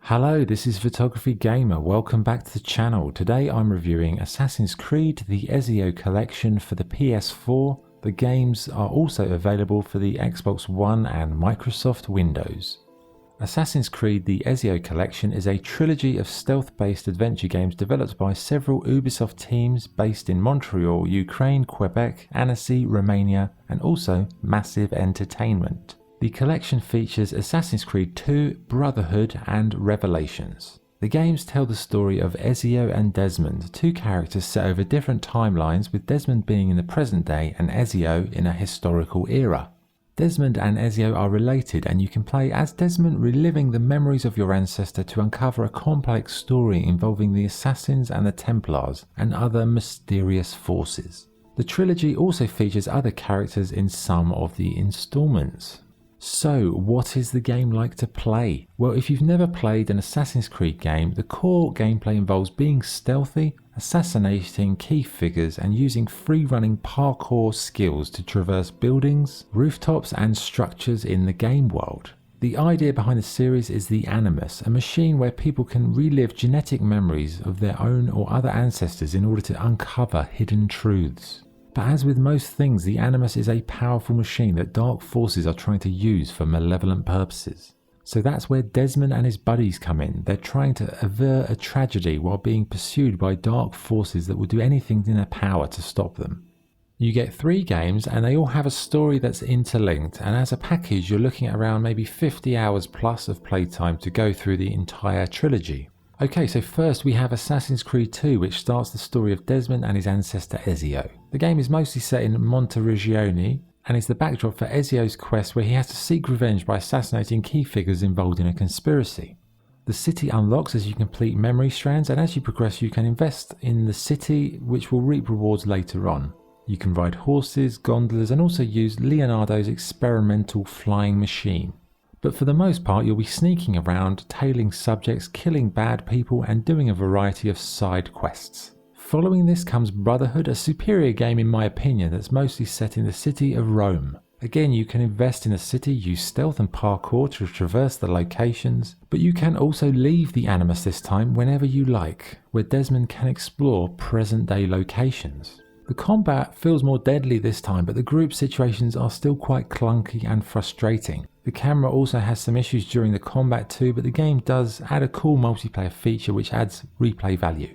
Hello, this is Photography Gamer. Welcome back to the channel. Today I'm reviewing Assassin's Creed, the Ezio collection for the PS4. The games are also available for the Xbox One and Microsoft Windows. Assassin's Creed, the Ezio collection is a trilogy of stealth-based adventure games developed by several Ubisoft teams based in Montreal, Ukraine, Quebec, Annecy, Romania, and also Massive Entertainment. The collection features Assassin's Creed 2, Brotherhood, and Revelations. The games tell the story of Ezio and Desmond, two characters set over different timelines, with Desmond being in the present day and Ezio in a historical era. Desmond and Ezio are related, and you can play as Desmond, reliving the memories of your ancestor to uncover a complex story involving the Assassins and the Templars and other mysterious forces. The trilogy also features other characters in some of the installments. So, what is the game like to play? Well, if you've never played an Assassin's Creed game, the core gameplay involves being stealthy, assassinating key figures, and using free-running parkour skills to traverse buildings, rooftops, and structures in the game world. The idea behind the series is the Animus, a machine where people can relive genetic memories of their own or other ancestors in order to uncover hidden truths. But as with most things, the Animus is a powerful machine that dark forces are trying to use for malevolent purposes. So that's where Desmond and his buddies come in. They're trying to avert a tragedy while being pursued by dark forces that will do anything in their power to stop them. You get 3 games and they all have a story that's interlinked, and as a package you're looking at around maybe 50 hours plus of playtime to go through the entire trilogy. Okay, so first we have Assassin's Creed 2, which starts the story of Desmond and his ancestor Ezio. The game is mostly set in Monteregione and is the backdrop for Ezio's quest where he has to seek revenge by assassinating key figures involved in a conspiracy. The city unlocks as you complete memory strands, and as you progress you can invest in the city, which will reap rewards later on. You can ride horses, gondolas, and also use Leonardo's experimental flying machine. But for the most part you'll be sneaking around, tailing subjects, killing bad people, and doing a variety of side quests. Following this comes Brotherhood, a superior game in my opinion that's mostly set in the city of Rome. Again, you can invest in the city, use stealth and parkour to traverse the locations, but you can also leave the Animus this time whenever you like, where Desmond can explore present day locations. The combat feels more deadly this time, but the group situations are still quite clunky and frustrating. The camera also has some issues during the combat too, but the game does add a cool multiplayer feature which adds replay value.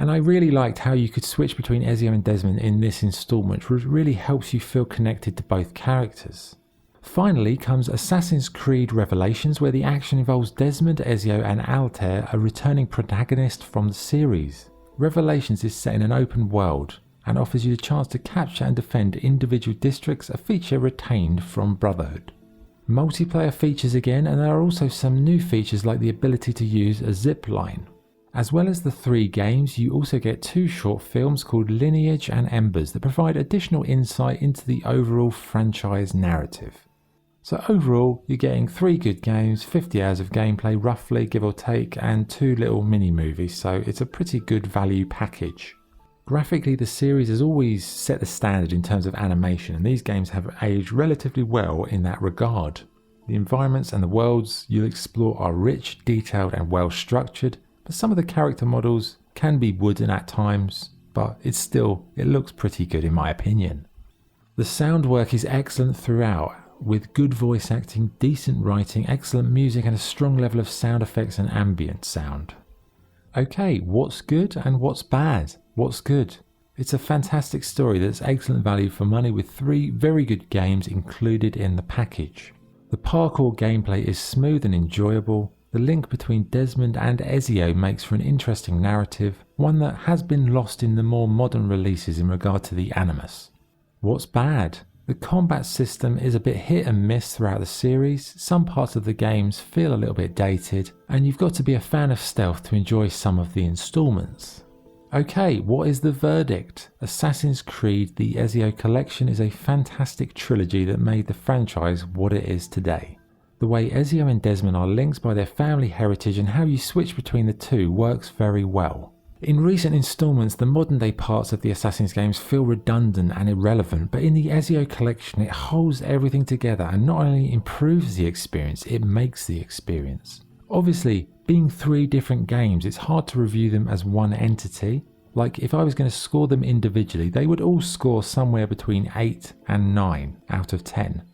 And I really liked how you could switch between Ezio and Desmond in this installment, which really helps you feel connected to both characters. Finally comes Assassin's Creed Revelations, where the action involves Desmond, Ezio and Altair, a returning protagonist from the series. Revelations is set in an open world and offers you the chance to capture and defend individual districts, a feature retained from Brotherhood. Multiplayer features again, and there are also some new features like the ability to use a zip line. As well as the 3 games, you also get 2 short films called Lineage and Embers that provide additional insight into the overall franchise narrative. So overall, you're getting 3 good games, 50 hours of gameplay roughly, give or take, and 2 little mini movies, so it's a pretty good value package. Graphically, the series has always set the standard in terms of animation, and these games have aged relatively well in that regard. The environments and the worlds you'll explore are rich, detailed and well structured, but some of the character models can be wooden at times, but it looks pretty good in my opinion. The sound work is excellent throughout, with good voice acting, decent writing, excellent music and a strong level of sound effects and ambient sound. Okay, what's good and what's bad? What's good? It's a fantastic story that's excellent value for money, with 3 very good games included in the package. The parkour gameplay is smooth and enjoyable. The link between Desmond and Ezio makes for an interesting narrative, one that has been lost in the more modern releases in regard to the Animus. What's bad? The combat system is a bit hit and miss throughout the series. Some parts of the games feel a little bit dated, and you've got to be a fan of stealth to enjoy some of the installments. Okay, what is the verdict? Assassin's Creed, the Ezio collection is a fantastic trilogy that made the franchise what it is today. The way Ezio and Desmond are linked by their family heritage and how you switch between the two works very well. In recent installments, the modern day parts of the Assassin's games feel redundant and irrelevant, but in the Ezio collection it holds everything together and not only improves the experience, it makes the experience. Obviously, being 3 different games, it's hard to review them as one entity. Like if I was going to score them individually, they would all score somewhere between 8 and 9 out of 10.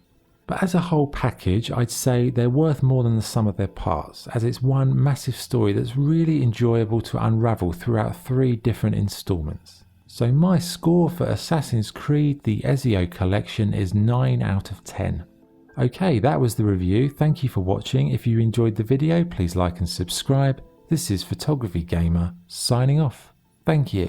But as a whole package, I'd say they're worth more than the sum of their parts, as it's one massive story that's really enjoyable to unravel throughout 3 different installments. So my score for Assassin's Creed the Ezio collection is 9 out of 10. Okay, that was the review. Thank you for watching. If you enjoyed the video, please like and subscribe. This is Photography Gamer signing off. Thank you.